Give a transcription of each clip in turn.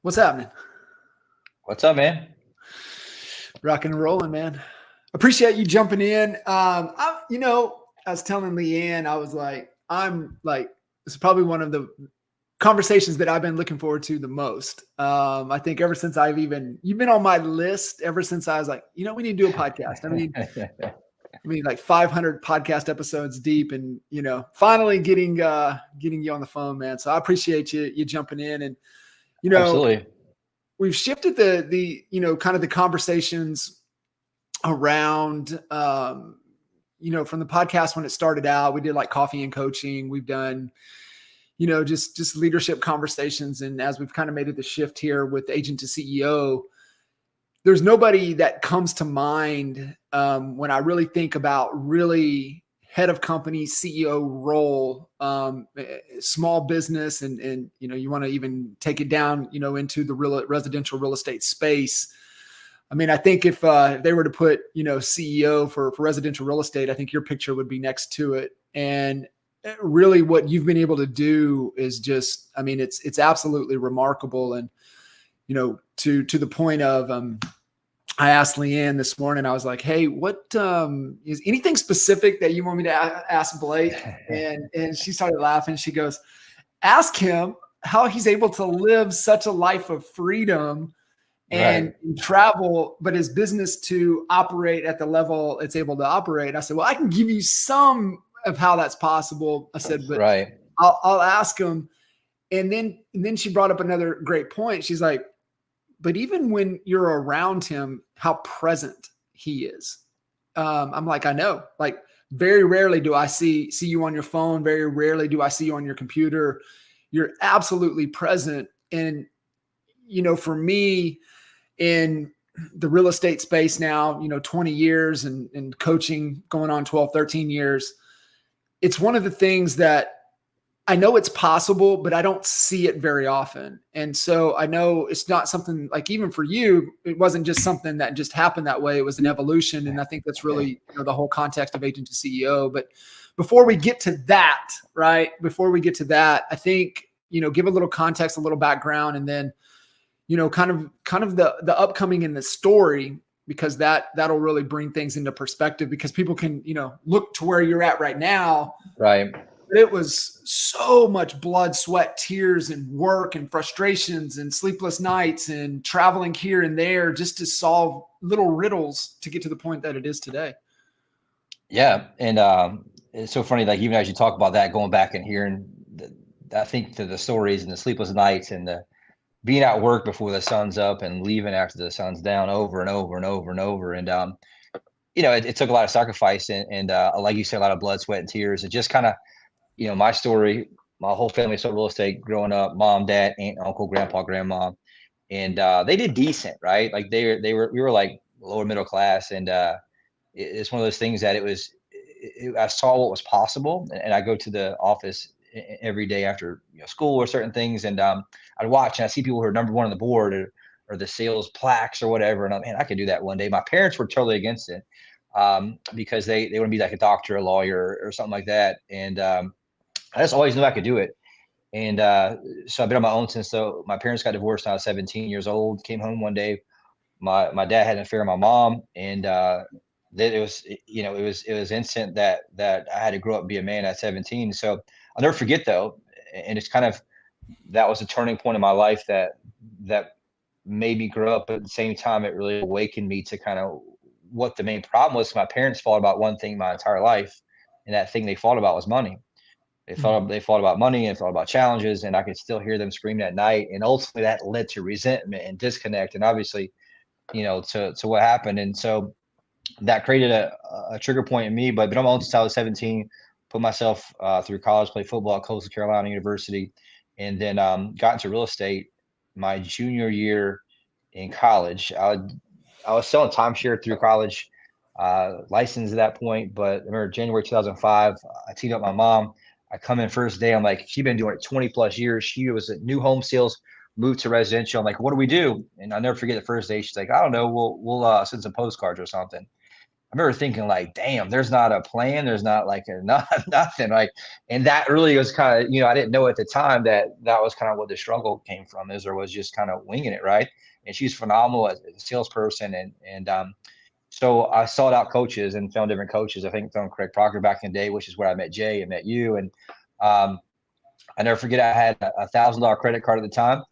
What's happening? What's up, man? Rocking and rolling, man. Appreciate you jumping in. I was telling Leanne, I was like, this is probably one of the conversations that I've been looking forward to the most. I think ever since you've been on my list ever since I was like, we need to do a podcast. I mean, like 500 podcast episodes deep, and finally getting you on the phone, man. So I appreciate you jumping in, and Absolutely. we've shifted the kind of the conversations around from the podcast. When it started out, we did like coffee and coaching. We've done just leadership conversations, and as we've kind of made it the shift here with agent to CEO, there's nobody that comes to mind when I really think about really head of company CEO role, small business, and you want to even take it down into the residential real estate space. I mean, I think if they were to put CEO for residential real estate, I think your picture would be next to it. And really, what you've been able to do is just, I mean, it's absolutely remarkable. And to the point of I asked Leanne this morning, I was like, hey, what is anything specific that you want me to ask Blake? And she started laughing. She goes, ask him how he's able to live such a life of freedom and travel, but his business to operate at the level it's able to operate. And I said, well, I can give you some of how that's possible. I said, but I'll ask him. And then she brought up another great point. She's like, but even when you're around him, how present he is. I'm like, I know, like very rarely do I see you on your phone. Very rarely do I see you on your computer. You're absolutely present. And, for me in the real estate space now, 20 years and coaching going on 12, 13 years, it's one of the things that I know it's possible, but I don't see it very often. And so I know it's not something like, even for you, it wasn't just something that just happened that way. It was an evolution. And I think that's really the whole context of agent to CEO. But before we get to that, I think, give a little context, a little background, and then, kind of the upcoming in the story, because that'll really bring things into perspective, because people can, look to where you're at right now. Right. It was so much blood, sweat, tears, and work and frustrations and sleepless nights and traveling here and there just to solve little riddles to get to the point that it is today. Yeah. And it's so funny, like even as you talk about that, going back and hearing, I think the stories and the sleepless nights and the being at work before the sun's up and leaving after the sun's down over and over and over and over. And, it took a lot of sacrifice and like you said, a lot of blood, sweat, and tears. It just kind of, my story, my whole family sold real estate growing up, mom, dad, aunt, uncle, grandpa, grandma. And they did decent, right? Like we were like lower middle class. And it's one of those things that I saw what was possible. And I go to the office every day after school or certain things. And I'd watch and I see people who are number one on the board or the sales plaques or whatever. And I could do that one day. My parents were totally against it because they want to be like a doctor, a lawyer, or something like that. And I just always knew I could do it. And so I've been on my own since my parents got divorced when I was 17 years old. Came home one day. My dad had an affair with my mom, and it was instant that I had to grow up and be a man at 17. So I'll never forget though, and it's kind of that was a turning point in my life that made me grow up. But at the same time, it really awakened me to kind of what the main problem was. My parents fought about one thing my entire life, and that thing they fought about was money. They fought about money and thought about challenges, and I could still hear them screaming at night. And ultimately that led to resentment and disconnect. And obviously, to what happened. And so that created a trigger point in me, but been on my own since I was 17, put myself through college, played football at Coastal Carolina University, and then got into real estate my junior year in college. I was selling timeshare through college, licensed at that point. But I remember January 2005, I teamed up my mom. I come in first day. I'm like, she's been doing it 20 plus years. She was at new home sales, moved to residential. I'm like, what do we do? And I'll never forget the first day. She's like, I don't know. We'll send some postcards or something. remember thinking like, damn, there's not a plan. There's not like nothing like, and that really was kind of, I didn't know at the time that was kind of what the struggle came from, is there was just kind of winging it. Right. And she's phenomenal as a salesperson. So I sought out coaches and found different coaches. I think found Craig Proctor back in the day, which is where I met Jay and met you. And I never forget, I had a $1,000 credit card at the time,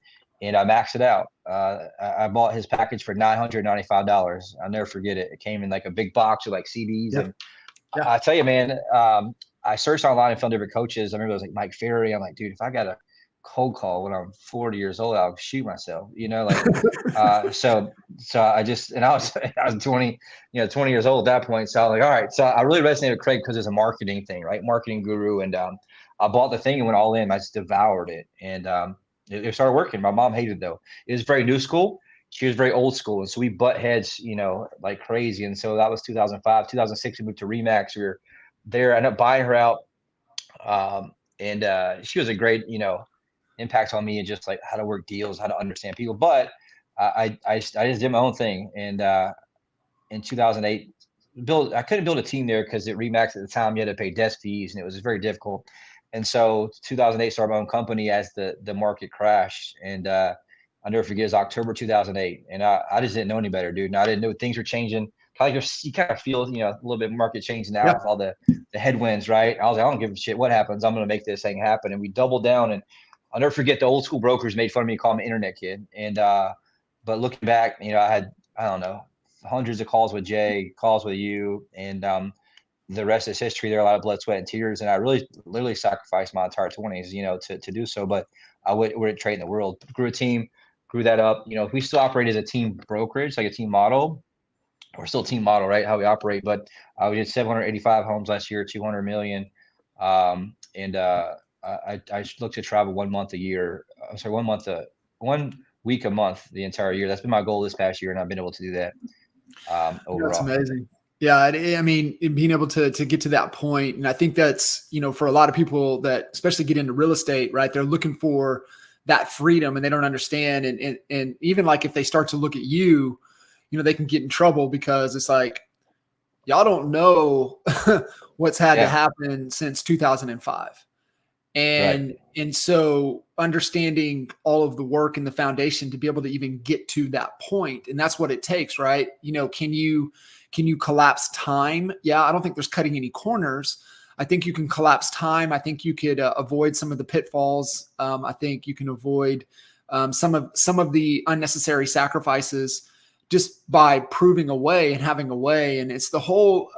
and I maxed it out. I bought his package for $995. I'll never forget it. It came in like a big box with like CDs. Yep. And Yeah. I tell you, man, I searched online and found different coaches. I remember it was like Mike Ferry. I'm like, dude, if I got a cold call when I'm 40 years old, I'll shoot myself, so I just, and I was 20 years old at that point. So I was like, all right. So I really resonated with Craig because it's a marketing thing, right? Marketing guru. And I bought the thing and went all in. I just devoured it. And it started working. My mom hated it though. It was very new school. She was very old school. And so we butt heads, like crazy. And so that was 2005, 2006, we moved to Remax. We were there. I ended up buying her out. And she was a great, impact on me, and just like how to work deals, how to understand people. But I just did my own thing. And in 2008, I couldn't build a team there because at Remax at the time, you had to pay desk fees, and it was very difficult. And so 2008, started my own company as the market crashed. And I'll never forget, it was October 2008. And I just didn't know any better, dude. And I didn't know things were changing. You kind of feel, a little bit market change now Yeah. with all the headwinds, right? I was like, I don't give a shit what happens. I'm going to make this thing happen. And we doubled down. And I'll never forget, the old school brokers made fun of me, called me internet kid. And but looking back, I don't know, hundreds of calls with Jay, calls with you, and the rest is history. There are a lot of blood, sweat, and tears. And I really literally sacrificed my entire 20s, to do so. But I wouldn't trade in the world. Grew a team, grew that up. We still operate as a team brokerage, like a team model. We're still a team model, right? How we operate. But we did 785 homes last year, 200 million. And I look to travel 1 month a year. I'm sorry, 1 week a month the entire year. That's been my goal this past year, and I've been able to do that overall. That's amazing. Yeah, I mean, being able to get to that point, and I think that's, for a lot of people that especially get into real estate, right? They're looking for that freedom, and they don't understand. And even like if they start to look at you, they can get in trouble because it's like, y'all don't know what's had to happen since 2005. And so understanding all of the work and the foundation to be able to even get to that point, and that's what it takes, right? Can you collapse time? Yeah, I don't think there's cutting any corners. I think you can collapse time. I think you could avoid some of the pitfalls. I think you can avoid some of the unnecessary sacrifices just by proving a way and having a way. And it's the whole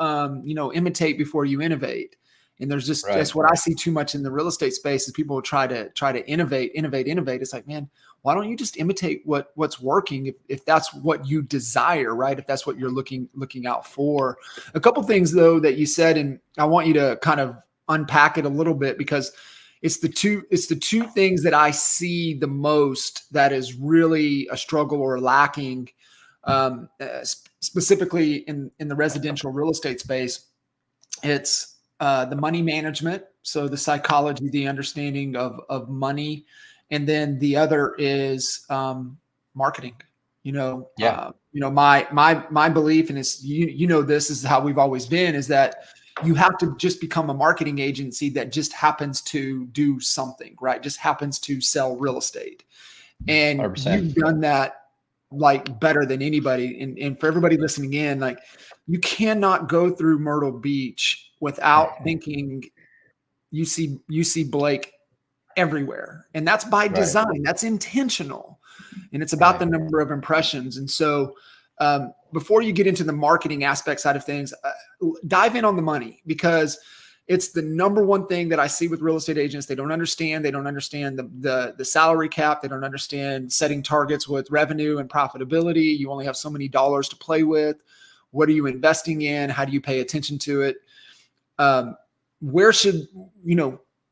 imitate before you innovate. And there's just that's what I see too much in the real estate space is people try to innovate. It's like, man, why don't you just imitate what's working if that's what you desire, right? If that's what you're looking out for. A couple things though that you said, and I want you to kind of unpack it a little bit, because it's the two things that I see the most that is really a struggle or lacking, specifically in the residential real estate space. It's the money management, so the psychology, the understanding of money, and then the other is marketing. My belief, and it's this is how we've always been, is that you have to just become a marketing agency that just happens to do something, right? Just happens to sell real estate, and 100%. You've done that like better than anybody. And for everybody listening in, like, you cannot go through Myrtle Beach without thinking you see Blake everywhere. And that's by design. That's intentional. And it's about the number of impressions. And so before you get into the marketing aspect side of things, dive in on the money, because it's the number one thing that I see with real estate agents. They don't understand. They don't understand the salary cap. They don't understand setting targets with revenue and profitability. You only have so many dollars to play with. What are you investing in? How do you pay attention to it? Where should,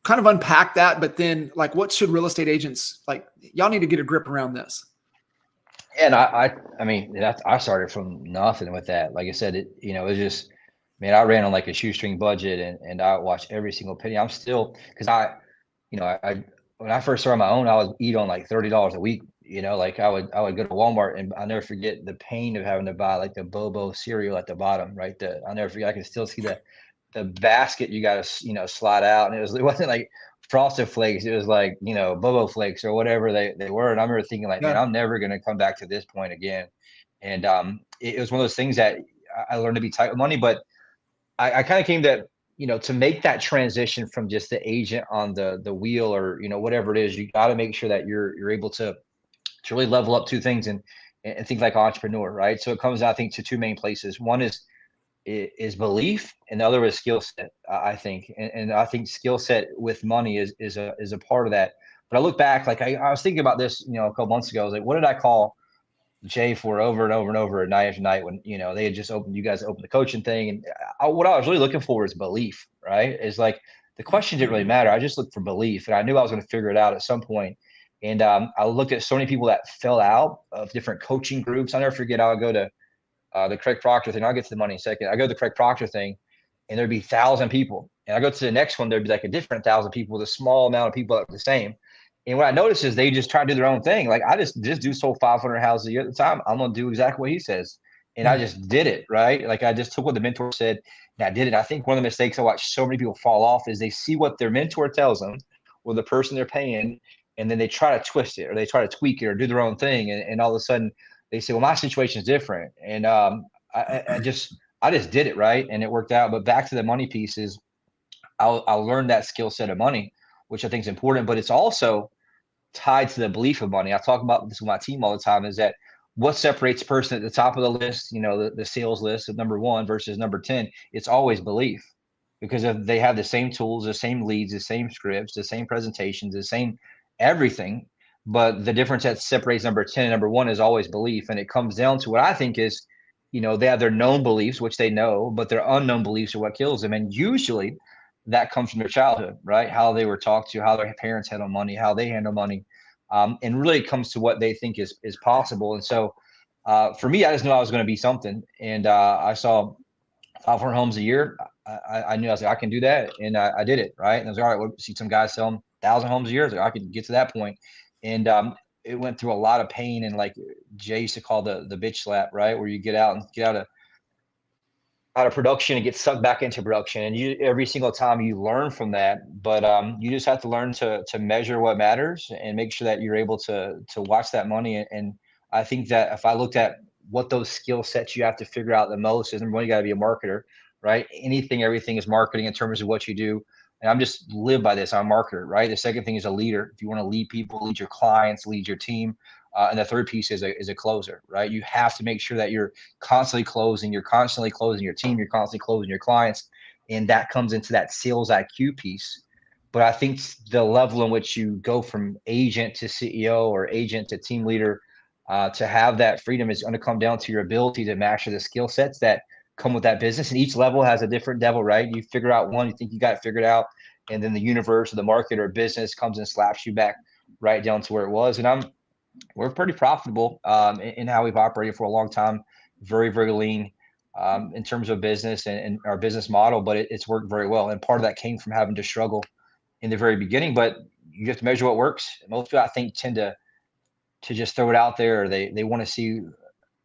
kind of unpack that, but then like, what should real estate agents, like, y'all need to get a grip around this. And I mean, I started from nothing with that. Like I said, it was just, man, I ran on like a shoestring budget, and I watched every single penny. I'm still, because I when I first started my own, I would eat on like $30 a week, like I would go to Walmart and I'll never forget the pain of having to buy like the Bobo cereal at the bottom, right? I'll never forget. I can still see the basket you got to, slide out. And it wasn't like Frosted Flakes. It was like, Bobo Flakes or whatever they were. And I remember thinking like, man, Yeah. I'm never going to come back to this point again. And it was one of those things that I learned to be tight with money, but I kind of came to, to make that transition from just the agent on the wheel or, whatever it is, you got to make sure that you're able to really level up two things and think like an entrepreneur, right? So it comes down, I think, to two main places. One is belief, and the other is skill set. I think, and I think skill set with money is a part of that. But I look back, like I was thinking about this, a couple months ago. I was like, what did I call Jay for over and over and over night after night when they had just opened, you guys opened the coaching thing, and what I was really looking for is belief, right? Is like the question didn't really matter. I just looked for belief, and I knew I was going to figure it out at some point. And I looked at so many people that fell out of different coaching groups. I'll never forget. I'll go to the Craig Proctor thing. I'll get to the money in a second. I go to the Craig Proctor thing, and there'd be 1,000 people. And I go to the next one, there'd be like a different 1,000 people with a small amount of people that were the same. And what I noticed is they just try to do their own thing. Like I just do sold 500 houses a year at the time. I'm going to do exactly what he says. And I just did it, right? Like I just took what the mentor said and I did it. I think one of the mistakes I watch so many people fall off is they see what their mentor tells them or the person they're paying, and then they try to twist it or they try to tweak it or do their own thing. And all of a sudden they say, well, my situation is different. And I just did it, right? And it worked out. But back to the money piece is I'll learn that skill set of money, which I think is important, but it's also tied to the belief of money. I talk about this with my team all the time, is that what separates a person at the top of the list, the sales list of number 1 versus number 10, it's always belief. Because if they have the same tools, the same leads, the same scripts, the same presentations, the same everything, but the difference that separates number 10 and number 1 is always belief. And it comes down to what I think is, they have their known beliefs, which they know, but their unknown beliefs are what kills them. And usually that comes from their childhood, right? How they were talked to, how their parents handle money, how they handle money. And really it comes to what they think is possible. And so for me, I just knew I was going to be something. And I saw 500 homes a year. I knew I was like, I can do that. And I did it. Right. And I was like, all right, we'll see some guys selling 1,000 homes a year. I was like, I could get to that point. And it went through a lot of pain. And like Jay used to call the bitch slap, right? Where you get out of production and get sucked back into production. And you, every single time you learn from that, but you just have to learn to measure what matters and make sure that you're able to watch that money. And I think that if I looked at what those skill sets you have to figure out the most is, number 1, you got to be a marketer, right? Everything is marketing in terms of what you do. And I'm just live by this. I'm a marketer, right? The second thing is a leader. If you want to lead people, lead your clients, lead your team. And the third piece is a closer, right? You have to make sure that you're constantly closing. You're constantly closing your team. You're constantly closing your clients. And that comes into that sales IQ piece. But I think the level in which you go from agent to CEO or agent to team leader, to have that freedom is going to come down to your ability to master the skill sets that come with that business. And each level has a different devil, right? You figure out one, you think you got it figured out. And then the universe or the market or business comes and slaps you back right down to where it was. And we're pretty profitable in how we've operated for a long time. Very, very lean in terms of business and our business model, but it's worked very well. And part of that came from having to struggle in the very beginning, but you have to measure what works. Most people, I think, tend to just throw it out there. Or they want to see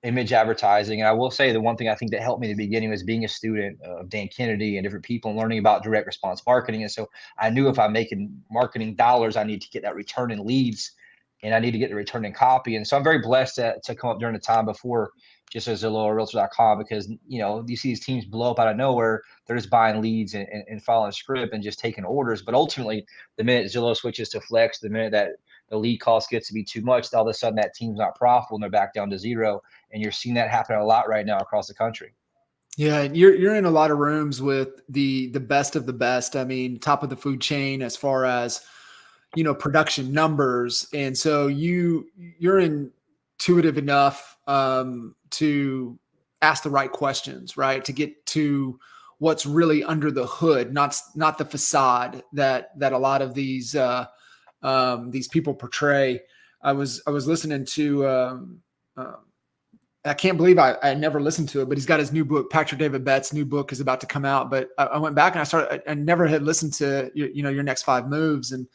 image advertising. And I will say the one thing I think that helped me in the beginning was being a student of Dan Kennedy and different people and learning about direct response marketing. And so I knew if I'm making marketing dollars, I need to get that return in leads and I need to get the return in copy. And so I'm very blessed to come up during the time before just as Zillow or Realtor.com, because, you see these teams blow up out of nowhere. They're just buying leads and following script and just taking orders. But ultimately, the minute Zillow switches to Flex, the minute that the lead cost gets to be too much, all of a sudden that team's not profitable and they're back down to zero. And you're seeing that happen a lot right now across the country. Yeah, you're in a lot of rooms with the best of the best. I mean, top of the food chain as far as production numbers, and so you're intuitive enough to ask the right questions, right? To get to what's really under the hood, not the facade that a lot of these people portray. I was listening to I can't believe I never listened to it, but he's got his new book. Patrick David Bett's new book is about to come out. But I went back and I never had listened to your next 5 moves and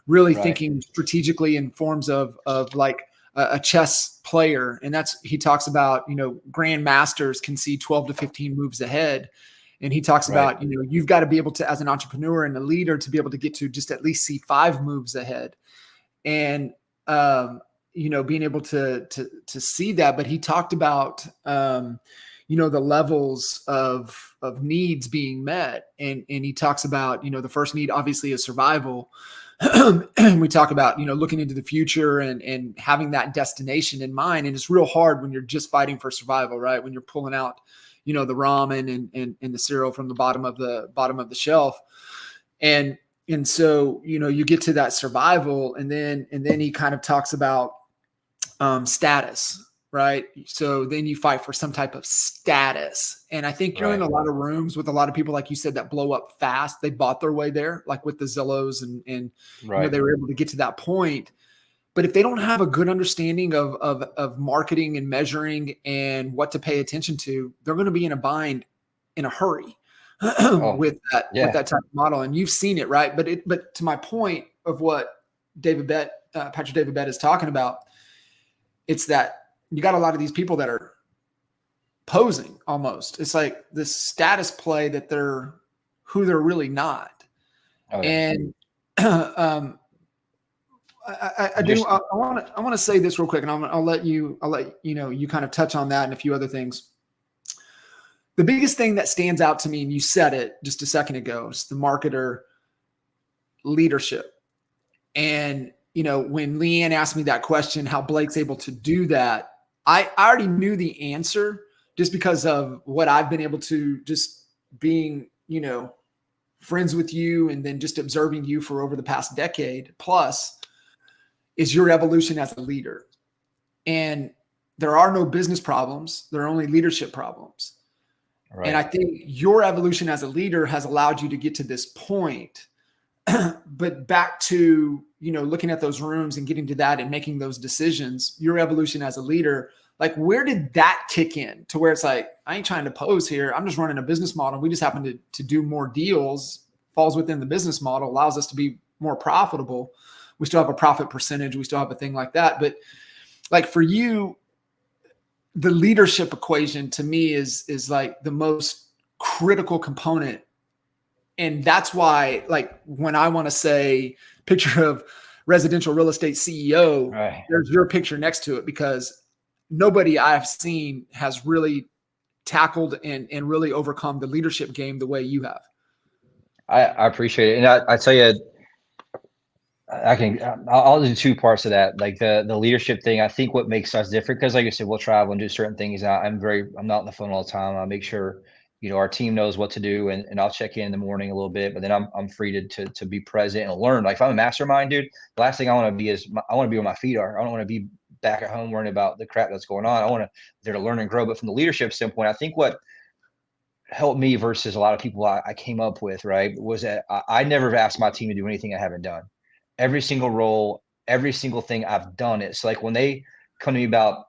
really thinking strategically in forms of like a chess player. And he talks about, grandmasters can see 12 to 15 moves ahead. And he talks about, you've got to be able to, as an entrepreneur and a leader, to be able to get to just at least see 5 moves ahead. And, being able to see that. But he talked about, the levels of needs being met. And he talks about, the first need obviously is survival. And we talk about, looking into the future and having that destination in mind. And it's real hard when you're just fighting for survival, right? When you're pulling out, the ramen and the cereal from the bottom of the shelf. And so, you get to that survival, and then he kind of talks about status, right? So then you fight for some type of status. And I think you're in a lot of rooms with a lot of people, like you said, that blow up fast. They bought their way there, like with the Zillows and they were able to get to that point. But if they don't have a good understanding of marketing and measuring and what to pay attention to, they're going to be in a bind in a hurry with that type of model. And you've seen it, right? But to my point of what Patrick David Bett is talking about, it's that you got a lot of these people that are posing almost. It's like this status play that they're who they're really not. And I want to say this real quick, and I'll let you kind of touch on that and a few other things. The biggest thing that stands out to me, and you said it just a second ago, is the marketer leadership. And when Leanne asked me that question, how Blake's able to do that, I already knew the answer just because of what I've been able to, just being, friends with you and then just observing you for over the past decade plus, is your evolution as a leader. And there are no business problems. There are only leadership problems. Right. And I think your evolution as a leader has allowed you to get to this point. But back to, looking at those rooms and getting to that and making those decisions, your evolution as a leader, like where did that kick in to where it's like, I ain't trying to pose here. I'm just running a business model. We just happen to do more deals, falls within the business model, allows us to be more profitable. We still have a profit percentage. We still have a thing like that. But like for you, the leadership equation to me is like the most critical component. And that's why, like, when I want to say picture of residential real estate CEO, there's your picture next to it, because nobody I've seen has really tackled and really overcome the leadership game the way you have. I appreciate it. And I tell you, I'll do 2 parts of that. Like the leadership thing, I think what makes us different, because like I said, we'll travel and do certain things. I'm not on the phone all the time. I make sure, our team knows what to do, and I'll check in the morning a little bit, but then I'm free to be present and learn. Like if I'm a mastermind, dude, the last thing I want to be is I want to be where my feet are. I don't want to be back at home worrying about the crap that's going on. I want to there to learn and grow. But from the leadership standpoint, I think what helped me versus a lot of people I came up with, right, was that I never asked my team to do anything I haven't done. Every single role, every single thing I've done it. So like when they come to me about,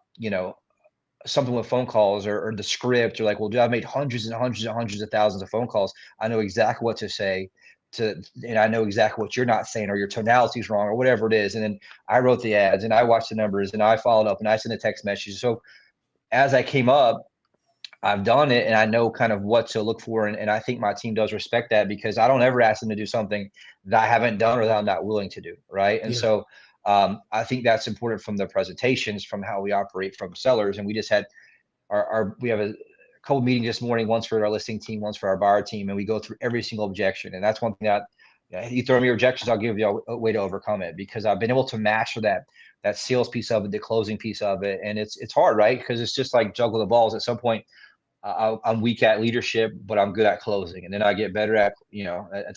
something with phone calls or the script, or like, well, dude, I've made hundreds and hundreds and hundreds of thousands of phone calls. I know exactly what to say and I know exactly what you're not saying, or your tonality is wrong, or whatever it is. And then I wrote the ads and I watched the numbers and I followed up and I sent a text message. So as I came up, I've done it and I know kind of what to look for. And I think my team does respect that, because I don't ever ask them to do something that I haven't done or that I'm not willing to do. Right. And so I think that's important from the presentations, from how we operate from sellers. And we just had we have a couple meetings this morning, once for our listing team, once for our buyer team. And we go through every single objection. And that's one thing that you throw me your objections, I'll give you a way to overcome it, because I've been able to master that sales piece of it, the closing piece of it. And it's hard, right? Because it's just like juggle the balls. At some point, I'm weak at leadership, but I'm good at closing. And then I get better at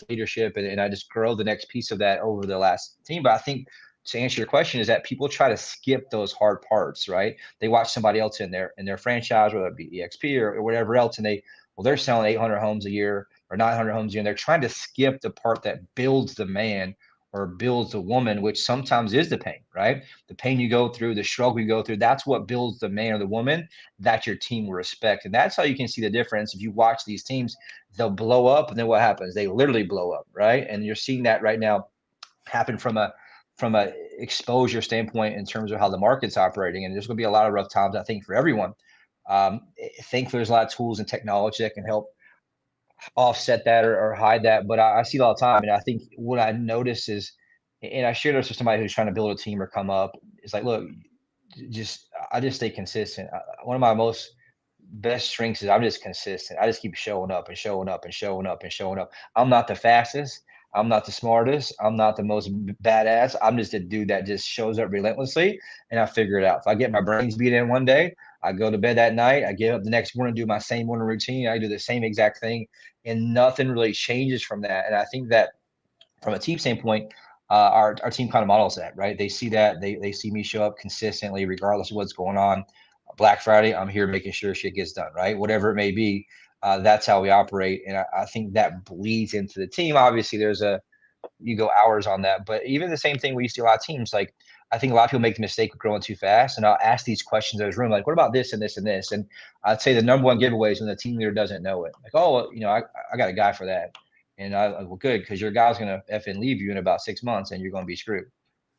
leadership, and I just grow the next piece of that over the last team. But I think to answer your question is that people try to skip those hard parts, right? They watch somebody else in their franchise, whether it be EXP or whatever else, and they're selling 800 homes a year or 900 homes a year, and they're trying to skip the part that builds the man or builds the woman, which sometimes is the pain, right? The pain you go through, the struggle you go through, that's what builds the man or the woman that your team will respect. And that's how you can see the difference. If you watch these teams, they'll blow up, and then what happens? They literally blow up, right? And you're seeing that right now happen from a from a exposure standpoint in terms of how the market's operating. And there's going to be a lot of rough times, I think, for everyone. Thankfully, there's a lot of tools and technology that can help offset that or hide that. But I see it all the time. And I think what I notice is, and I share this with somebody who's trying to build a team or come up, it's like, look, I just stay consistent. One of my most best strengths is I'm just consistent. I just keep showing up and showing up and showing up and showing up. I'm not the fastest. I'm not the smartest. I'm not the most badass. I'm just a dude that just shows up relentlessly, and I figure it out. If I get my brains beat in one day, I go to bed that night. I get up the next morning, do my same morning routine. I do the same exact thing, and nothing really changes from that. And I think that from a team standpoint, our team kind of models that, right? They see that they see me show up consistently, regardless of what's going on. Black Friday, I'm here making sure shit gets done, right? Whatever it may be, that's how we operate, and I think that bleeds into the team. Obviously, you go hours on that, but even the same thing we see a lot of teams, like I think a lot of people make the mistake of growing too fast, and I'll ask these questions in this room, like, what about this and this and this? And I'd say the number one giveaway is when the team leader doesn't know it. Like, oh, well, I got a guy for that. And well, good, because your guy's going to effing leave you in about 6 months and you're going to be screwed.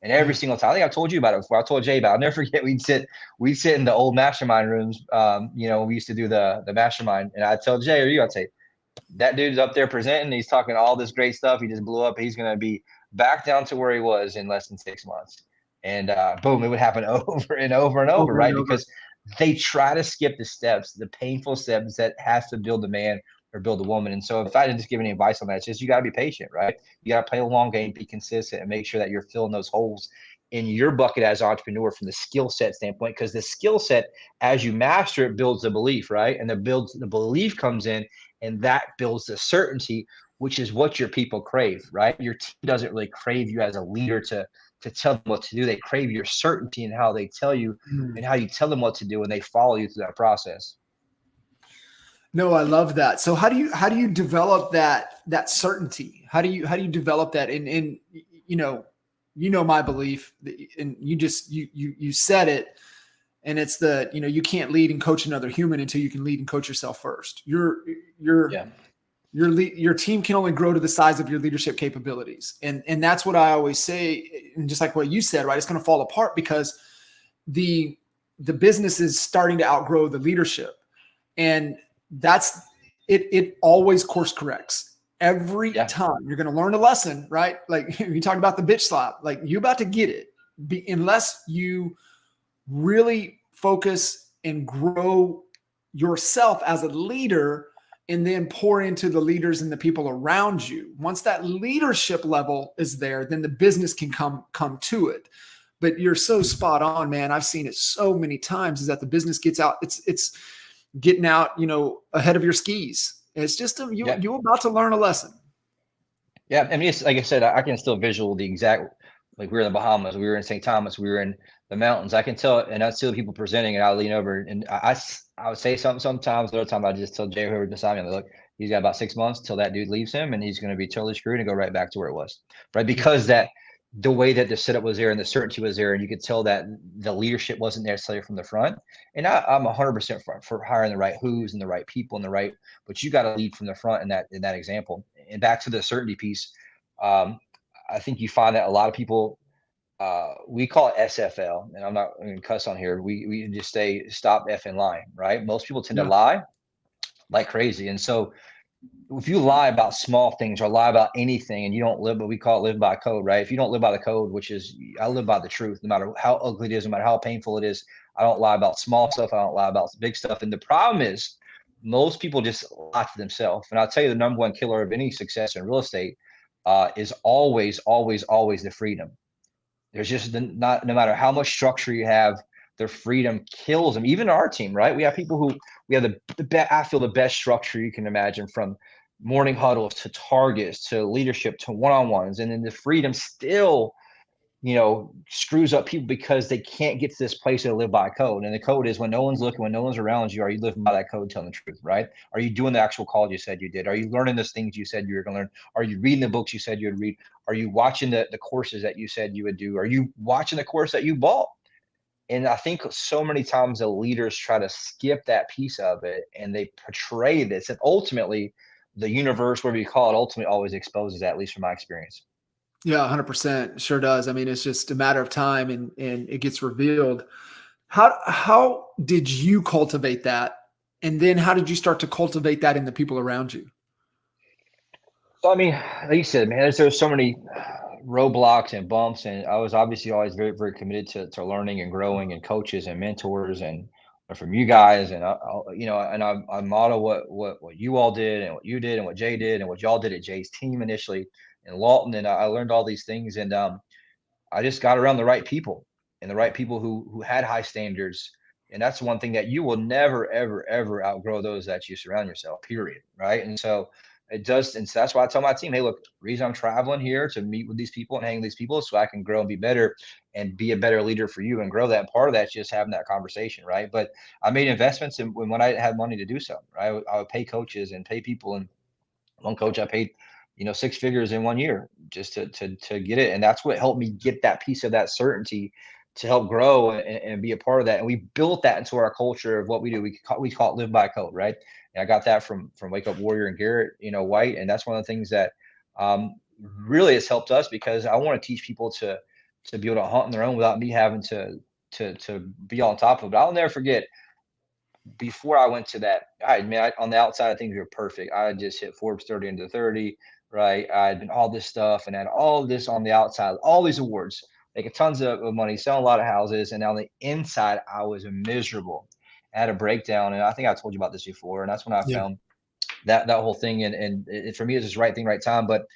And every single time, I think I told you about it before. I told Jay about it. I'll never forget, we'd sit in the old mastermind rooms. We used to do the mastermind, and I'd tell Jay, or you, I'd say, that dude's up there presenting. He's talking all this great stuff. He just blew up. He's going to be back down to where he was in less than 6 months. And boom, it would happen over and over and over, right? Because they try to skip the steps, the painful steps that has to build a man or build a woman. And so if I didn't just give any advice on that, it's just you got to be patient, right? You got to play a long game, be consistent, and make sure that you're filling those holes in your bucket as an entrepreneur from the skill set standpoint, because the skill set, as you master it, builds the belief, right? And the belief comes in, and that builds the certainty, which is what your people crave, right? Your team doesn't really crave you as a leader to tell them what to do. They crave your certainty in how they tell you and how you tell them what to do, and they follow you through that process. No, I love that. So how do you develop that certainty? How do you develop that? And my belief, and you said it, and it's you can't lead and coach another human until you can lead and coach yourself first. Your team can only grow to the size of your leadership capabilities. And that's what I always say. And just like what you said, right, it's going to fall apart because the business is starting to outgrow the leadership. And that's it. It always course corrects every time. You're going to learn a lesson, right? Like you talked about the bitch slap, like you're about to get it unless you really focus and grow yourself as a leader, and then pour into the leaders and the people around you. Once that leadership level is there, then the business can come to it. But you're so spot on, man. I've seen it so many times, is that the business gets out. It's getting out, ahead of your skis. It's just you're about to learn a lesson. Yeah. I mean, it's like I said, I can still visual the exact, like we were in the Bahamas, we were in St. Thomas, we were in the mountains. I can tell, and I see the people presenting, and I lean over and I would say something sometimes. The other time I just tell Jay, whoever beside me, look, he's got about 6 months till that dude leaves him, and he's going to be totally screwed and go right back to where it was, right? Because the way that the setup was there and the certainty was there, and you could tell that the leadership wasn't necessarily from the front. And I'm 100% for hiring the right who's and the right people and but you got to lead from the front in that example. And back to the certainty piece, I think you find that a lot of people, we call it SFL, and I'm not going to cuss on here. We just say stop effing lying, right? Most people tend to lie like crazy. And so if you lie about small things or lie about anything, and you don't live, but we call it live by code, right? If you don't live by the code, which is I live by the truth, no matter how ugly it is, no matter how painful it is. I don't lie about small stuff. I don't lie about big stuff. And the problem is most people just lie to themselves. And I'll tell you, the number one killer of any success in real estate is always, always, always the freedom. There's just no matter how much structure you have, their freedom kills them. Even our team, right? We have people who we have I feel the best structure you can imagine, from morning huddles to targets to leadership to one-on-ones, and then the freedom still, screws up people because they can't get to this place to live by code. And the code is, when no one's looking, when no one's around you, are you living by that code, telling the truth, right? Are you doing the actual calls you said you did? Are you learning those things you said you were going to learn? Are you reading the books you said you would read? Are you watching the courses that you said you would do? Are you watching the course that you bought? And I think so many times the leaders try to skip that piece of it, and they portray this. And ultimately, the universe, whatever you call it, ultimately always exposes that, at least from my experience. Yeah, 100%. Sure does. I mean, it's just a matter of time and it gets revealed. How did you cultivate that? And then how did you start to cultivate that in the people around you? So I mean, like you said, man, there's so many roadblocks and bumps, and I was obviously always very, very committed to learning and growing, and coaches and mentors and from you guys, and I model what you all did and what you did and what Jay did and what y'all did at Jay's team initially in Lawton, and I learned all these things, and I just got around the right people and the right people who had high standards. And that's one thing that you will never, ever, ever outgrow those that you surround yourself, period. Right. And so it does. And so that's why I tell my team, hey, look, the reason I'm traveling here to meet with these people and hang with these people is so I can grow and be better and be a better leader for you and grow that. And part of that's just having that conversation. Right. But I made investments in when I had money to do so. Right. I would pay coaches and pay people, and one coach I paid, 6 figures in 1 year just to get it. And that's what helped me get that piece of that certainty to help grow and be a part of that. And we built that into our culture of what we do. We call it live by code, right? And I got that from Wake Up Warrior and Garrett, White. And that's one of the things that really has helped us, because I want to teach people to be able to hunt on their own without me having to be on top of it. I'll never forget, before I went to that, I mean, on the outside, things were perfect. I had just hit Forbes 30 under 30, right? I had been all this stuff and had all this on the outside, all these awards, making tons of money, selling a lot of houses. And on the inside, I was miserable. I had a breakdown. And I think I told you about this before. And that's when I Yeah. found that whole thing. And for me, it's just right thing, right time. But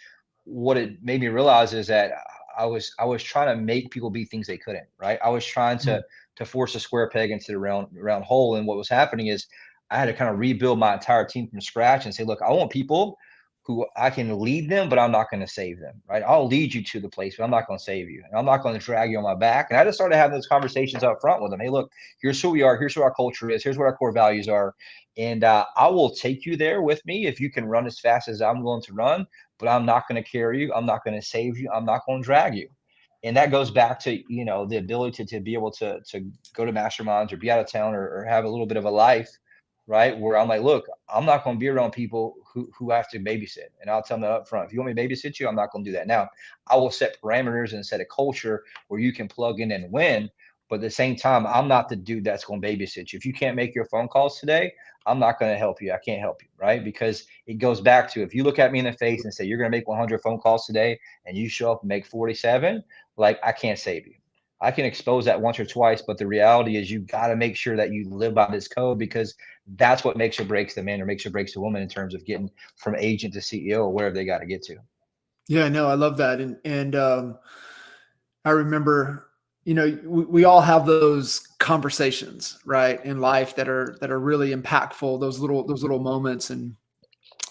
what it made me realize is that I was trying to make people be things they couldn't, right? I was trying Mm. to force a square peg into the round hole. And what was happening is I had to kind of rebuild my entire team from scratch and say, look, I want people who I can lead them, but I'm not going to save them, right? I'll lead you to the place, but I'm not going to save you. And I'm not going to drag you on my back. And I just started having those conversations up front with them. Hey, look, here's who we are. Here's what our culture is. Here's what our core values are. And I will take you there with me if you can run as fast as I'm willing to run, but I'm not going to carry you. I'm not going to save you. I'm not going to drag you. And that goes back to, the ability to be able to go to masterminds or be out of town, or have a little bit of a life, right? Where I'm like, look, I'm not going to be around people who have to babysit. And I'll tell them up front, if you want me to babysit you, I'm not going to do that. Now, I will set parameters and set a culture where you can plug in and win. But at the same time, I'm not the dude that's going to babysit you. If you can't make your phone calls today, I'm not going to help you. I can't help you, right? Because it goes back to, if you look at me in the face and say, you're going to make 100 phone calls today, and you show up and make 47, like, I can't save you. I can expose that once or twice, but the reality is you got to make sure that you live by this code, because that's what makes or breaks the man, or makes or breaks the woman, in terms of getting from agent to CEO or wherever they got to get to. Yeah, no, I love that. And I remember, we all have those conversations, right, in life that are really impactful. Those little moments. And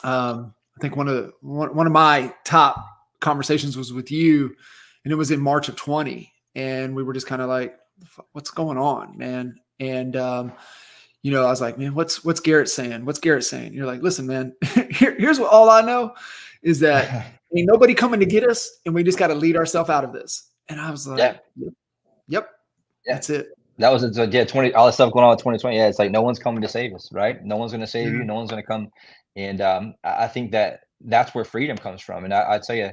I think one of my top conversations was with you, and it was in March of 20, and we were just kind of like, "What's going on, man?" And I was like, "Man, what's Garrett saying? What's Garrett saying?" You're like, "Listen, man, here's what all I know is that ain't nobody coming to get us, and we just got to lead ourselves out of this." And I was Yeah, like, "Yep, yeah. that's it." That was it. So, yeah, 20, all the stuff going on in 2020. Yeah, it's like no one's coming to save us, right? No one's going to save you. Yeah. No one's going to come. And I think that that's where freedom comes from. And I tell you,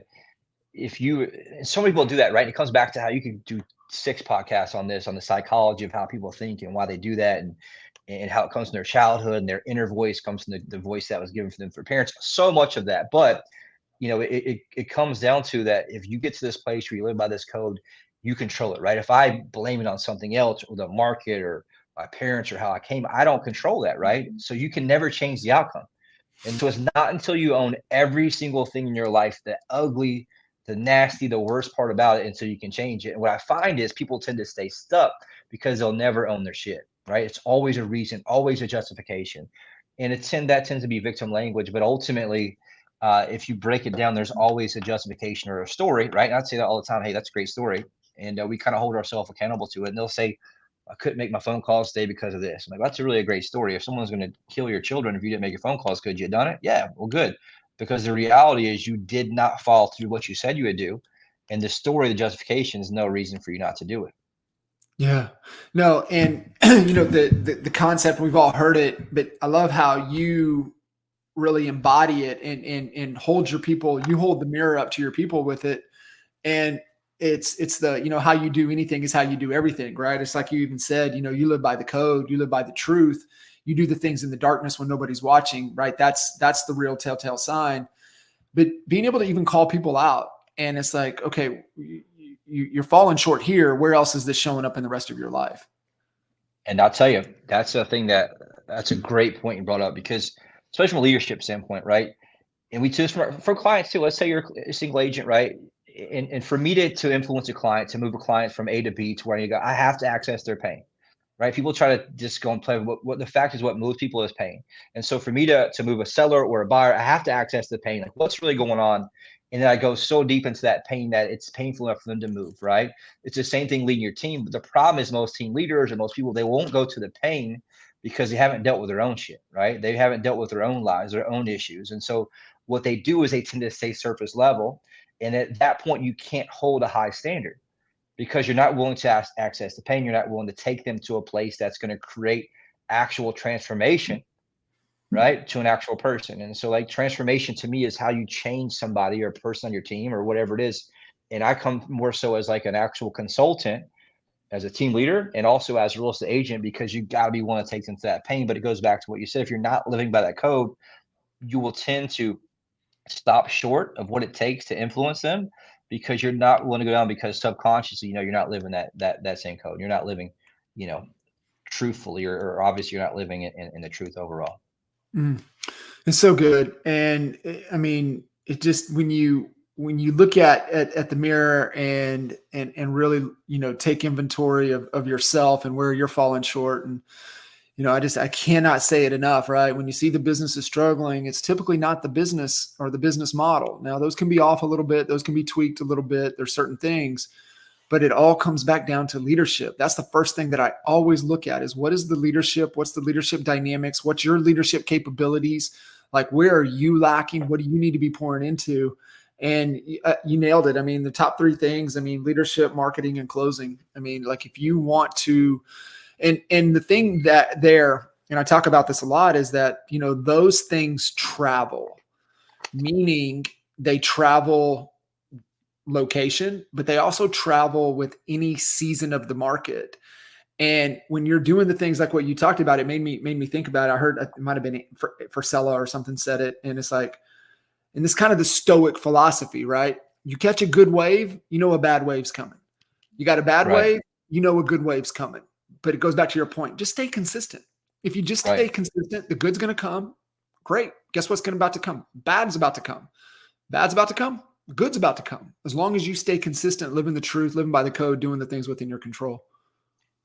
if you, and so many people do that, right? It comes back to how you can do 6 podcasts on this, on the psychology of how people think and why they do that, and how it comes from their childhood, and their inner voice comes from the voice that was given for them for parents. So much of that, but it comes down to that. If you get to this place where you live by this code, you control it, right? If I blame it on something else, or the market, or my parents, or how I came, I don't control that, right? So you can never change the outcome. And so it's not until you own every single thing in your life, the ugly, the nasty, the worst part about it, until you can change it. And what I find is people tend to stay stuck because they'll never own their shit, right? It's always a reason, always a justification. And that tends to be victim language. But ultimately, if you break it down, there's always a justification or a story, right? And I'd say that all the time. Hey, that's a great story. And we kind of hold ourselves accountable to it. And they'll say, I couldn't make my phone calls today because of this. I'm like, that's a really a great story. If someone's going to kill your children if you didn't make your phone calls, could you have done it? Yeah, well, good. Because the reality is you did not follow through what you said you would do. And the story, the justification, is no reason for you not to do it. Yeah. No, and the concept, we've all heard it, but I love how you really embody it and hold your people, you hold the mirror up to your people with it. And it's the, how you do anything is how you do everything, right? It's like you even said, you live by the code, you live by the truth, you do the things in the darkness when nobody's watching, right? That's the real telltale sign. But being able to even call people out, and it's like, okay, you're falling short here. Where else is this showing up in the rest of your life? And I'll tell you, that's that's a great point you brought up, because especially from a leadership standpoint, right? And we choose for clients too. Let's say you're a single agent, right? And for me to influence a client, to move a client from A to B to where you go, I have to access their pain, right? People try to just go and play with what the fact is, what moves people is pain. And so for me to move a seller or a buyer, I have to access the pain, like what's really going on. And then I go so deep into that pain that it's painful enough for them to move, right? It's the same thing leading your team. But the problem is most team leaders or most people, they won't go to the pain because they haven't dealt with their own shit, right? They haven't dealt with their own lives, their own issues. And so what they do is they tend to stay surface level. And at that point, you can't hold a high standard because you're not willing to access the pain. You're not willing to take them to a place that's going to create actual transformation, right? To an actual person. And so like transformation to me is how you change somebody or a person on your team or whatever it is. And I come more so as like an actual consultant, as a team leader, and also as a real estate agent, because you got to be willing to take them to that pain. But it goes back to what you said. If you're not living by that code, you will tend to stop short of what it takes to influence them because you're not willing to go down, because subconsciously, you're not living that same code. You're not living, you know, truthfully, or obviously you're not living in the truth overall. Mm. It's so good. And I mean, it just, when you look at the mirror and really, take inventory of yourself and where you're falling short. And, I cannot say it enough, right? When you see the business is struggling, it's typically not the business or the business model. Now, those can be off a little bit. Those can be tweaked a little bit. There's certain things, but it all comes back down to leadership. That's the first thing that I always look at is what is the leadership? What's the leadership dynamics? What's your leadership capabilities? Like, where are you lacking? What do you need to be pouring into? And you nailed it. I mean, the top three things, leadership, marketing, and closing. Like if you want to, and the thing that there, and I talk about this a lot, is that, those things travel, meaning they travel location, but they also travel with any season of the market. And when you're doing the things like what you talked about, it made me think about it. I heard it might have been for Sella or something said it. And it's like, and this kind of the stoic philosophy, right? You catch a good wave, a bad wave's coming. You got a bad wave, a good wave's coming. But it goes back to your point. Just stay consistent. If you just stay consistent, the good's going to come. Great. Guess what's about to come? Bad's about to come. Bad's about to come. Good's about to come. As long as you stay consistent, living the truth, living by the code, doing the things within your control.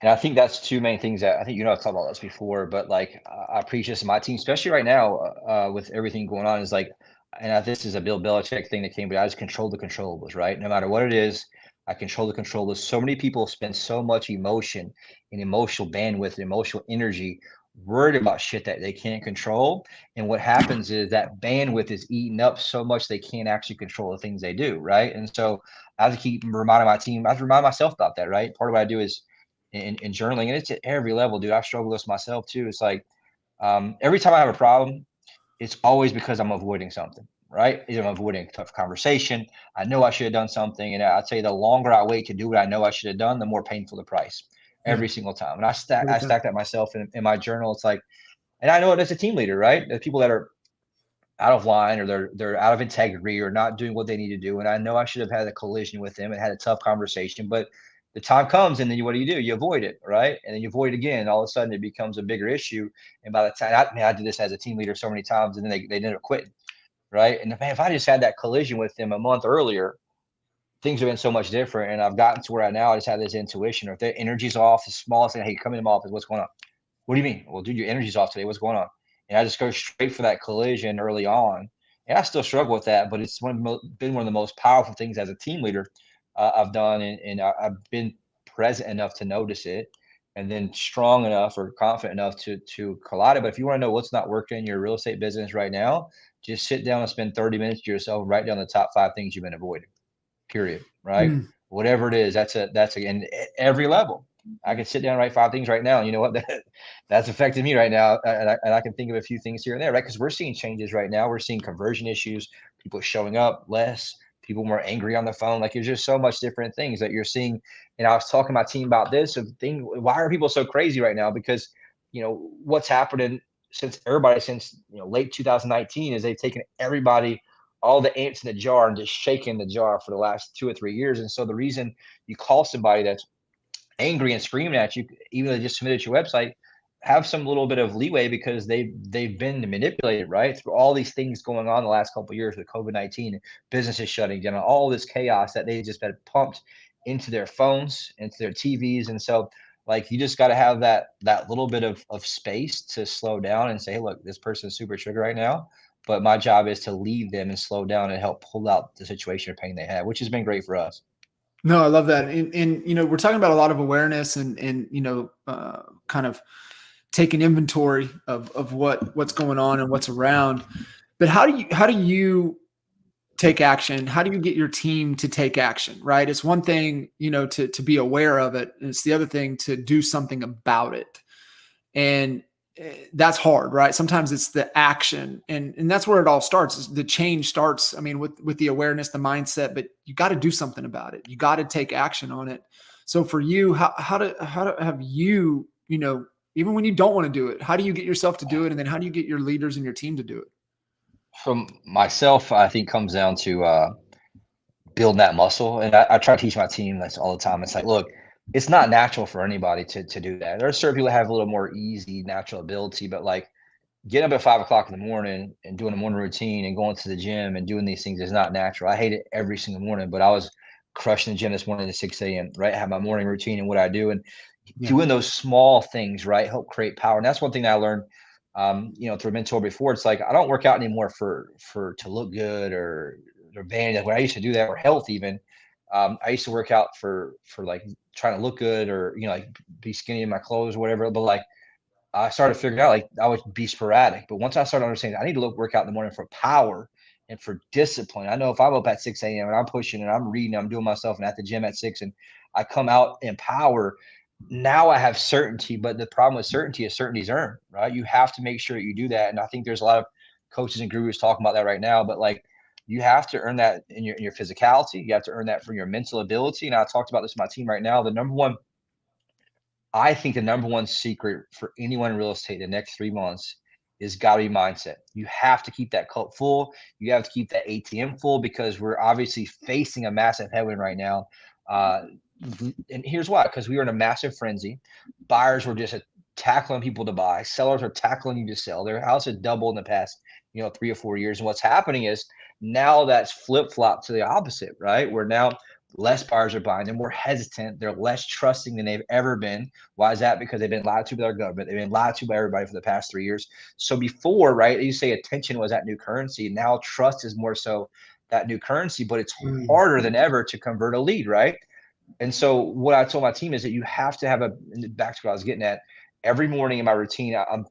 And I think that's two main things that I think, I've talked about this before, but like I preach this to my team, especially right now with everything going on, is like, and this is a Bill Belichick thing that came, but I just control the controllables, right? No matter what it is, I control the controllables. So many people spend so much emotion and emotional bandwidth, and emotional energy worried about shit that they can't control. And what happens is that bandwidth is eaten up so much they can't actually control the things they do, right? And so I have to keep reminding my team, I have to remind myself about that, right? Part of what I do is in journaling, and it's at every level, dude. I struggle with this myself too. It's like every time I have a problem, it's always because I'm avoiding something, right? Either I'm avoiding a tough conversation. I know I should have done something. And I'll tell you, the longer I wait to do what I know I should have done, the more painful the price every single time. And I stack that myself in my journal. It's like, and I know it as a team leader, right? The people that are out of line, or they're out of integrity, or not doing what they need to do. And I know I should have had a collision with them and had a tough conversation, but the time comes, and then what do? You avoid it, right? And then you avoid it again. And all of a sudden it becomes a bigger issue. And by the time I did this as a team leader so many times, and then they ended up quitting. Right. And if I just had that collision with them a month earlier, things have been so much different. And I've gotten to where now I just have this intuition, or if their energy's off, the smallest thing, hey, come in my office, what's going on? What do you mean? Well, dude, your energy's off today. What's going on? And I just go straight for that collision early on. And I still struggle with that, but it's been one of the most powerful things as a team leader I've done. And I've been present enough to notice it, and then strong enough or confident enough to collide it. But if you want to know what's not working in your real estate business right now, just sit down and spend 30 minutes to yourself, write down the top 5 things you've been avoiding, period. Right. Whatever it is, that's and every level. I can sit down and write 5 things right now. And you know what? That's affected me right now. And I can think of a few things here and there, right? Because we're seeing changes right now. We're seeing conversion issues, people showing up less, people more angry on the phone. Like there's just so much different things that you're seeing. And I was talking to my team about this why are people so crazy right now? Because, what's happening since late 2019 is they've taken everybody, all the ants in the jar, and just shaking the jar for the last 2 or 3 years. And so the reason you call somebody that's angry and screaming at you, even though they just submitted to your website, have some little bit of leeway because they've been manipulated, right? Through all these things going on the last couple of years with COVID-19, businesses shutting down, all this chaos that they just been pumped into their phones, into their TVs. And so like you just got to have that little bit of space to slow down and say, hey, look, this person's super triggered right now. But my job is to leave them and slow down and help pull out the situation or pain they have, which has been great for us. No, I love that. And we're talking about a lot of awareness and kind of taking inventory of what's going on and what's around. But how do you take action? How do you get your team to take action? Right? It's one thing, to be aware of it, and it's the other thing to do something about it. And that's hard, right? Sometimes it's the action, and that's where it all starts. The change starts, I mean, with the awareness, the mindset, but you got to do something about it. You got to take action on it. So for you, how do have you, even when you don't want to do it, how do you get yourself to do it? And then how do you get your leaders and your team to do it? From myself, I think comes down to building that muscle. And I try to teach my team this all the time. It's like, look, it's not natural for anybody to do that. There are certain people that have a little more easy natural ability, but like getting up at 5 o'clock in the morning and doing a morning routine and going to the gym and doing these things is not natural. I hate it every single morning, but I was crushing the gym this morning at 6 a.m., right? I have my morning routine and what I do. And doing those small things, right, help create power. And that's one thing that I learned, through a mentor before. It's like I don't work out anymore for to look good or vanity. When I used to do that, or health even. I used to work out for like trying to look good or like be skinny in my clothes or whatever. But like I started figuring out like I would be sporadic. But once I started understanding I need to work out in the morning for power and for discipline. I know if I'm up at 6 a.m. and I'm pushing and I'm reading, I'm doing myself and at the gym at 6 and I come out in power, now I have certainty. But the problem with certainty is certainty is earned, right? You have to make sure that you do that. And I think there's a lot of coaches and gurus talking about that right now. But like you have to earn that in your physicality. You have to earn that from your mental ability. And I talked about this with my team right now. I think the number one secret for anyone in real estate in the next 3 months is got to be mindset. You have to keep that cup full. You have to keep that ATM full because we're obviously facing a massive headwind right now. And here's why, because we were in a massive frenzy. Buyers were just tackling people to buy. Sellers are tackling you to sell. Their house has doubled in the past, 3 or 4 years. And what's happening is now that's flip-flop to the opposite, right? Where now less buyers are buying. They're more hesitant. They're less trusting than they've ever been. Why is that? Because they've been lied to by their government. They've been lied to by everybody for the past 3 years. So before, right, you say attention was that new currency. Now trust is more so that new currency, but it's harder than ever to convert a lead, right? And so what I told my team is that you have to have back to what I was getting at, every morning in my routine, I'm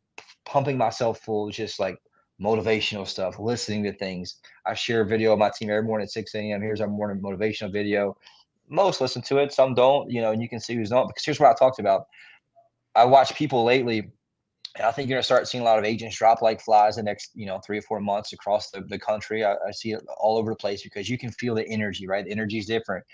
pumping myself full of just like motivational stuff, listening to things. I share a video of my team every morning at 6 a.m. Here's our morning motivational video. Most listen to it, some don't, and you can see who's not. Because here's what I talked about. I watch people lately, and I think you're going to start seeing a lot of agents drop like flies the next, 3 or 4 months across the country. I see it all over the place because you can feel the energy, right? The energy is different.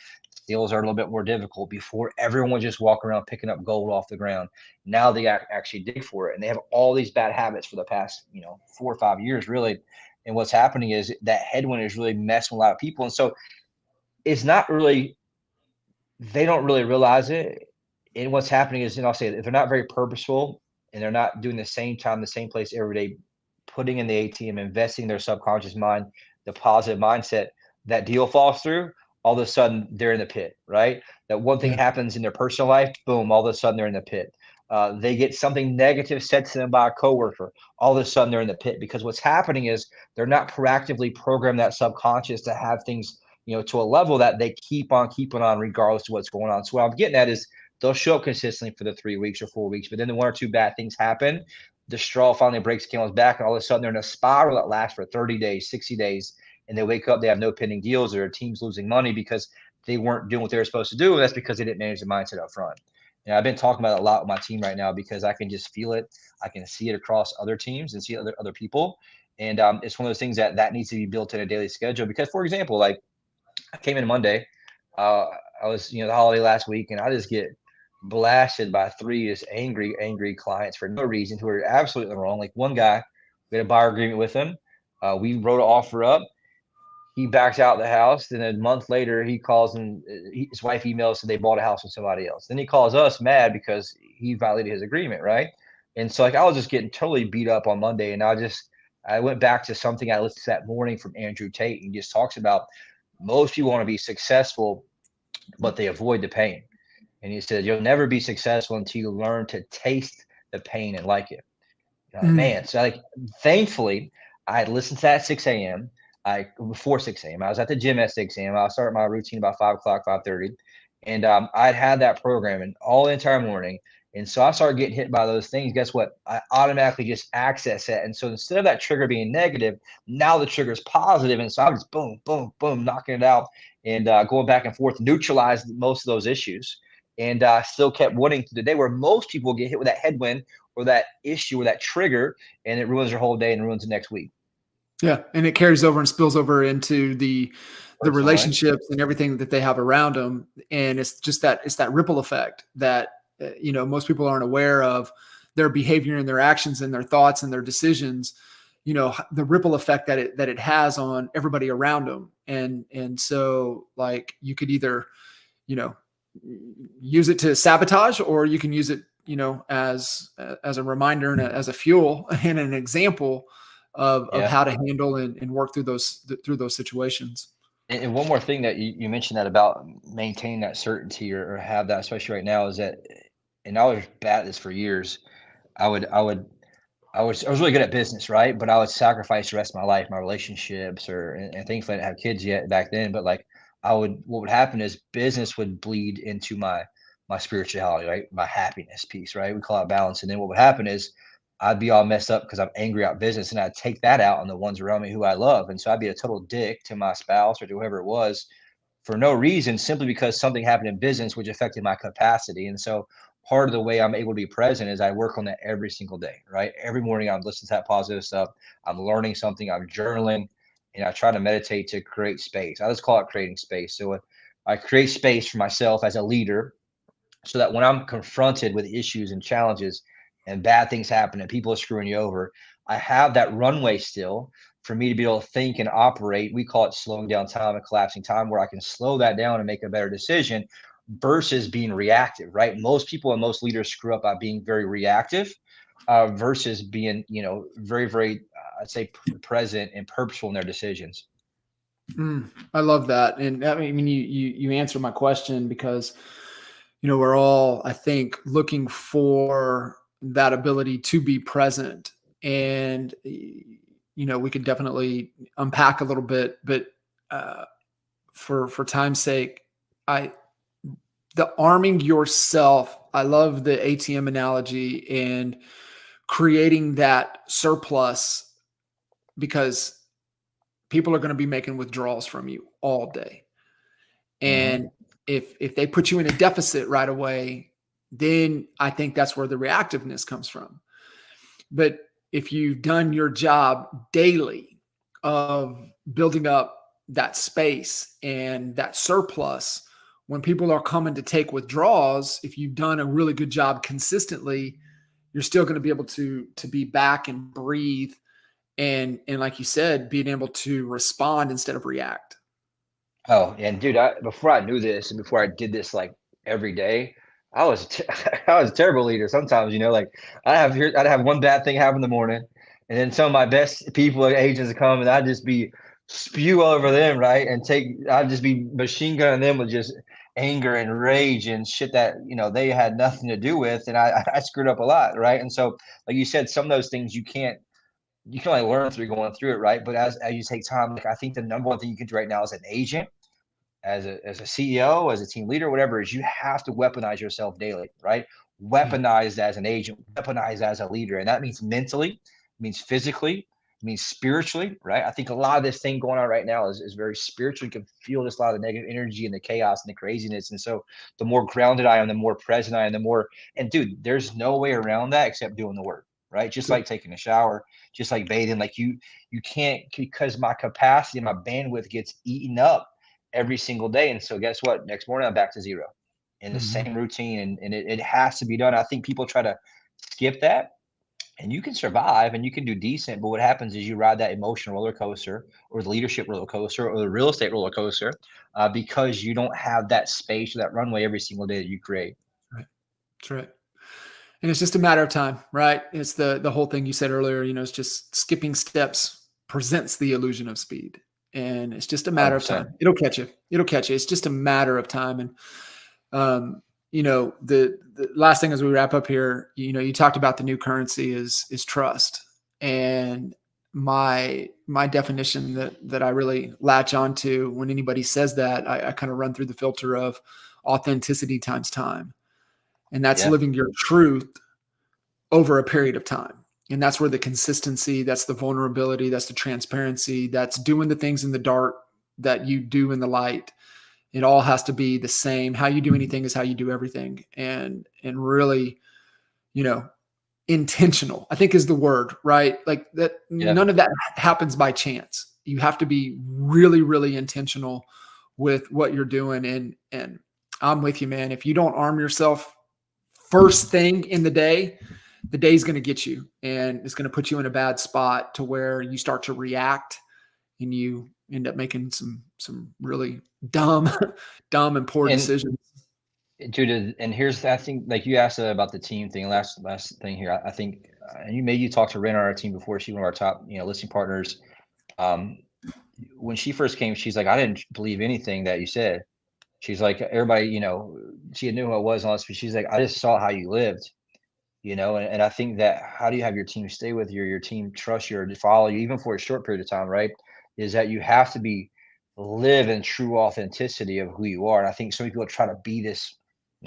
Deals are a little bit more difficult. Before, everyone would just walk around picking up gold off the ground. Now they actually dig for it, and they have all these bad habits for the past 4 or 5 years, really. And what's happening is that headwind is really messing with a lot of people, and so it's not really, they don't really realize it. And what's happening is, I'll say, if they're not very purposeful and they're not doing the same time, the same place every day, putting in the ATM, investing their subconscious mind, the positive mindset, that deal falls through, all of a sudden they're in the pit, right? That one thing happens in their personal life, boom, all of a sudden they're in the pit. They get something negative said to them by a coworker, all of a sudden they're in the pit, because what's happening is they're not proactively programmed that subconscious to have things, to a level that they keep on keeping on regardless of what's going on. So what I'm getting at is they'll show up consistently for the 3 weeks or 4 weeks, but then the 1 or 2 bad things happen. The straw finally breaks the camel's back, and all of a sudden they're in a spiral that lasts for 30 days, 60 days, and they wake up, they have no pending deals, or their team's losing money because they weren't doing what they were supposed to do, and that's because they didn't manage the mindset up front. And I've been talking about it a lot with my team right now because I can just feel it. I can see it across other teams and see other people, and it's one of those things that needs to be built in a daily schedule. Because, for example, like I came in Monday. I was, the holiday last week, and I just get blasted by three just angry clients for no reason who are absolutely wrong. Like one guy, we had a buyer agreement with him. We wrote an offer up. He backs out the house. Then a month later, he calls and his wife emails said they bought a house from somebody else. Then he calls us mad because he violated his agreement, right? And so like I was just getting totally beat up on Monday, and I went back to something I listened to that morning from Andrew Tate, and he just talks about most people want to be successful, but they avoid the pain. And he said you'll never be successful until you learn to taste the pain and like it. Man, so like thankfully I had listened to that at 6 a.m. Before 6 a.m. I was at the gym at 6 a.m. I started my routine about 5 o'clock, 5:30. And I'd had that programming all the entire morning. And so I started getting hit by those things. Guess what? I automatically just access it. And so instead of that trigger being negative, now the trigger is positive. And so I'm just boom, boom, boom, knocking it out and going back and forth, neutralized most of those issues. And still kept winning to the day where most people get hit with that headwind or that issue or that trigger, and it ruins their whole day and ruins the next week. Yeah, and it carries over and spills over into the Personal life. relationships and everything that they have around them, and it's that ripple effect that most people aren't aware of their behavior and their actions and their thoughts and their decisions. The ripple effect that it has on everybody around them, and so like you could either use it to sabotage, or you can use it as a reminder and as a fuel and an example of how to handle and work through those situations. And one more thing that you mentioned that about maintaining that certainty or have that, especially right now, is that, and I was bad at this for years. I was really good at business, right? But I would sacrifice the rest of my life, my relationships, and thankfully I didn't have kids yet back then. But like what would happen is business would bleed into my spirituality, right? My happiness piece, right? We call it balance. And then what would happen is I'd be all messed up because I'm angry at business, and I'd take that out on the ones around me who I love. And so I'd be a total dick to my spouse or to whoever it was for no reason, simply because something happened in business which affected my capacity. And so part of the way I'm able to be present is I work on that every single day, right? Every morning I'm listening to that positive stuff. I'm learning something, I'm journaling, and I try to meditate to create space. I just call it creating space. So I create space for myself as a leader so that when I'm confronted with issues and challenges and bad things happen and people are screwing you over, I have that runway still for me to be able to think and operate. We call it slowing down time and collapsing time, where I can slow that down and make a better decision versus being reactive, right? Most people and most leaders screw up by being very reactive versus being, very, very, I'd say present and purposeful in their decisions. I love that. And I mean, you answer my question because, we're all, I think, looking for that ability to be present. And, we could definitely unpack a little bit, but for time's sake, the arming yourself, I love the ATM analogy and creating that surplus, because people are going to be making withdrawals from you all day. And if they put you in a deficit right away, then I think that's where the reactiveness comes from. But if you've done your job daily of building up that space and that surplus, when people are coming to take withdrawals, if you've done a really good job consistently, you're still going to be able to be back and breathe. And like you said, being able to respond instead of react. Oh, and dude, before I knew this and before I did this like every day, I was I was a terrible leader. Sometimes, like I'd have one bad thing happen in the morning, and then some of my best people and agents would come, and I'd just be spew all over them, right? And I'd just be machine gunning them with just anger and rage and shit that they had nothing to do with, and I screwed up a lot, right? And so, like you said, some of those things you can only learn through going through it, right? But as you take time, like I think the number one thing you can do right now as an agent, as a CEO, as a team leader, whatever, is you have to weaponize yourself daily, right? Weaponized as an agent, weaponized as a leader. And that means mentally, it means physically, it means spiritually, right? I think a lot of this thing going on right now is very spiritual. You can feel this, a lot of the negative energy and the chaos and the craziness. And so the more grounded I am, the more present I am, and dude, there's no way around that except doing the work, right? Just like taking a shower, just like bathing, like you can't, because my capacity and my bandwidth gets eaten up every single day. And so guess what? Next morning, I'm back to zero in the Mhm. same routine. And it has to be done. I think people try to skip that, and you can survive and you can do decent. But what happens is you ride that emotional roller coaster, or the leadership roller coaster, or the real estate roller coaster, because you don't have that space or that runway every single day that you create. Right. That's right. And it's just a matter of time, right? It's the whole thing you said earlier, it's just skipping steps presents the illusion of speed. And it's just a matter of 100%. time. It'll catch you. It'll catch you. It's just a matter of time. And the last thing as we wrap up here, you talked about the new currency is trust. And my definition that I really latch onto when anybody says that, I kind of run through the filter of authenticity times time. And that's Yeah. living your truth over a period of time. And that's where the consistency, that's the vulnerability, that's the transparency, that's doing the things in the dark that you do in the light. It all has to be the same. How you do anything is how you do everything. And really, you know, intentional, I think is the word, right? Like that, Yeah. none of that happens by chance. You have to be really, really intentional with what you're doing. And I'm with you, man. If you don't arm yourself first thing in the day's going to get you, and it's going to put you in a bad spot to where you start to react and you end up making some really dumb dumb and poor And decisions. dude, and here's, I think, like you asked about the team thing. Last thing here, I think, and you talked to Ren on our team before. She's one of our top, listing partners. Um, when she first came, she's like, I didn't believe anything that you said. She's like, everybody, she knew who I was, and all this, but she's like, I just saw how you lived, and I think that, how do you have your team stay with you, your team trust you or follow you, even for a short period of time, right? Is that you have to live in true authenticity of who you are. And I think so many people try to be this,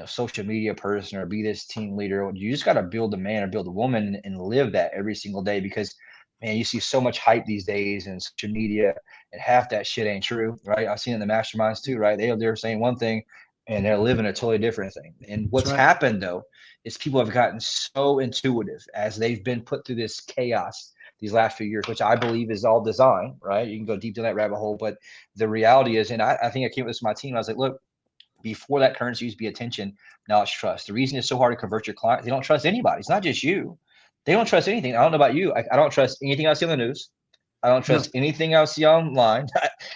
social media person or be this team leader. You just got to build a man or build a woman and live that every single day, because man, you see so much hype these days in social media, and half that shit ain't true, right? I've seen it in the masterminds too, right? They're saying one thing and they're living a totally different thing. And That's what's right. happened though is people have gotten so intuitive as they've been put through this chaos these last few years, which I believe is all design, right? You can go deep down that rabbit hole, but the reality is, and I think I came with this to my team, I was like, look, before that currency used to be attention, now it's trust. The reason it's so hard to convert your clients, they don't trust anybody. It's not just you. They don't trust anything. I don't know about you. I don't trust anything I see on the news. I don't No. trust anything I see online.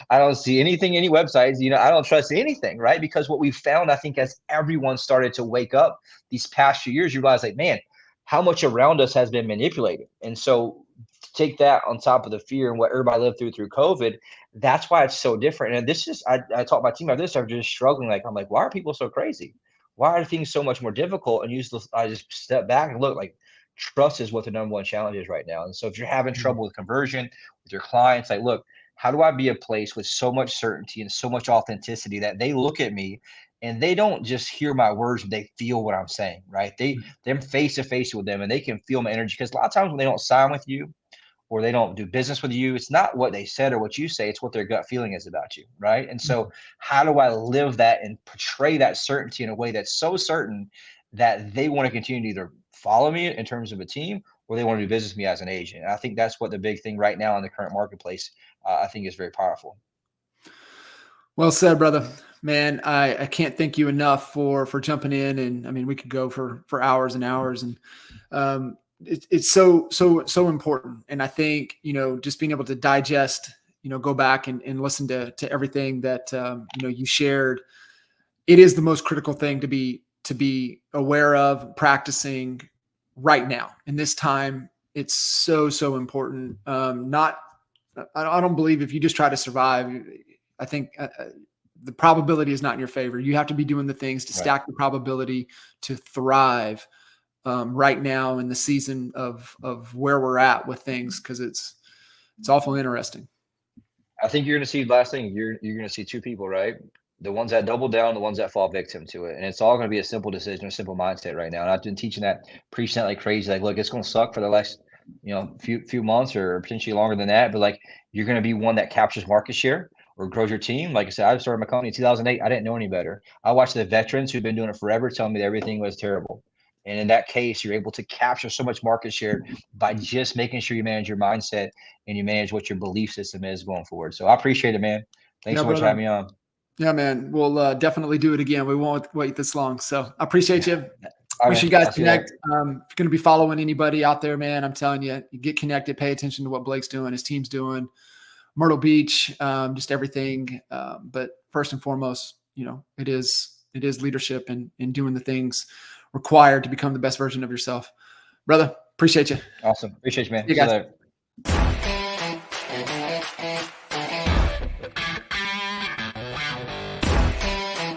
I don't see anything, any websites, I don't trust anything, right? Because what we found, I think, as everyone started to wake up these past few years, you realize, like, man, how much around us has been manipulated. And so to take that on top of the fear and what everybody lived through COVID, that's why it's so different. And this is, I talk to my team about this, I'm just struggling. Like, I'm like, why are people so crazy? Why are things so much more difficult? And I just step back and look, like, trust is what the number one challenge is right now. And so if you're having trouble with conversion with your clients, like, look, how do I be a place with so much certainty and so much authenticity that they look at me and they don't just hear my words, but they feel what I'm saying, right? They're face to face with them and they can feel my energy. Because a lot of times when they don't sign with you or they don't do business with you, it's not what they said or what you say, it's what their gut feeling is about you, right? And so how do I live that and portray that certainty in a way that's so certain that they want to continue to either follow me in terms of a team, or they want to do business with me as an agent? And I think that's what the big thing right now in the current marketplace, I think, is very powerful. Well said, brother. Man, I can't thank you enough for jumping in. And I mean, we could go for hours and hours. And it's so important. And I think, just being able to digest, go back and listen to everything that you shared. It is the most critical thing to be aware of, practicing right now in this time. It's so important. Not I don't believe if you just try to survive, I think the probability is not in your favor. You have to be doing the things to Right. stack the probability to thrive right now in the season of where we're at with things, because it's awful interesting. I think you're going to see, last thing, you're going to see two people, right? The ones that double down, the ones that fall victim to it. And it's all going to be a simple decision, a simple mindset right now. And I've been teaching that, preaching that like crazy. Like, look, it's going to suck for the last, few months or potentially longer than that. But like, you're going to be one that captures market share or grows your team. Like I said, I started my company in 2008. I didn't know any better. I watched the veterans who've been doing it forever tell me that everything was terrible. And in that case, you're able to capture so much market share by just making sure you manage your mindset and you manage what your belief system is going forward. So I appreciate it, man. Thanks Yeah, so much for brother. having me on. Yeah, man. We'll definitely do it again. We won't wait this long. So I appreciate you. All Wish right, you guys I'll see you later. connect. If you're going to be following anybody out there, man, I'm telling you, you get connected, pay attention to what Blake's doing, his team's doing, Myrtle Beach, just everything. But first and foremost, it is leadership and doing the things required to become the best version of yourself. Brother, appreciate you. Awesome. Appreciate you, man. See you See you guys. later.